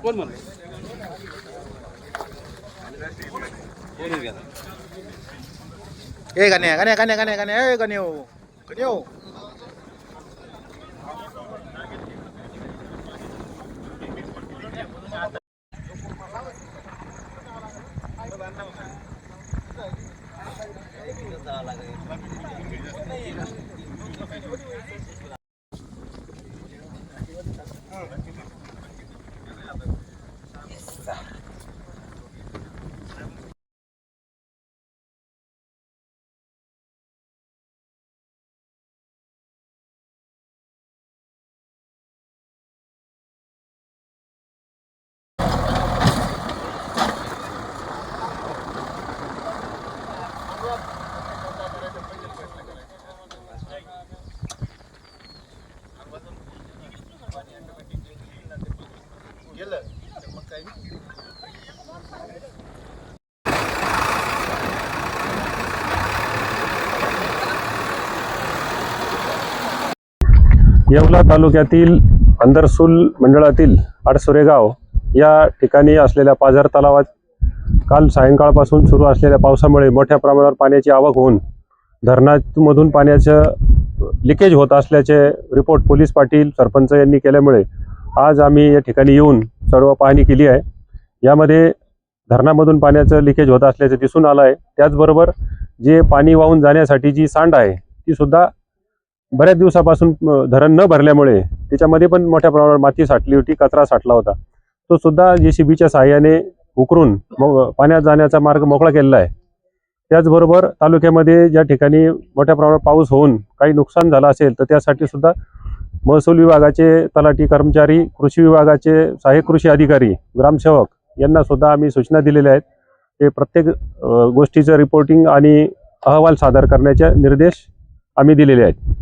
कोण म्हणलं ए गण्या गण्या गण्या गण्या गण्या ए गण्यो गण्यो येवला तालुक्यातील अंदरसूल मंडळातील आडसुरे गाव या ठिकाणी असलेल्या पाझर तलावात काल सायंकाळपासून सुरू असलेल्या पावसामुळे मोठ्या प्रमाणावर पाण्याची आवक होऊन धरणामधून पाण्याचं लिकेज होत असल्याचे रिपोर्ट पोलीस पाटील सरपंच यांनी केल्यामुळे आज आम्ही या ठिकाणी येऊन सर्व पाहणी केली आहे। यामध्ये धरणामधून पाण्याचं लिकेज होत असल्याचे दिसून आलं आहे। त्याचबरोबर जे पाणी वाहून जाण्यासाठी जी सांड आहे ती सुद्धा बऱ्याच दिवसापासून धरण न भरल्यामुळे त्याच्यामध्ये पण मोठ्या प्रमाणावर माती साठली होती, कचरा साठला होता। तो सुद्धा JCBच्या सहाय्याने उकरून पाण्यात जाण्याचा मार्ग मोकळा केलेला आहे। त्याचबरोबर तालुक्यामध्ये ज्या ठिकाणी मोठ्या प्रमाणात पाऊस होऊन काही नुकसान झालं असेल तर त्यासाठी सुद्धा महसूल विभागाचे तलाठी कर्मचारी, कृषी विभागाचे सहाय्यक कृषी अधिकारी, ग्रामसेवक यांना सुद्धा आम्ही सूचना दिलेल्या आहेत। ते प्रत्येक गोष्टीचं रिपोर्टिंग आणि अहवाल सादर करण्याचे निर्देश आम्ही दिलेले आहेत।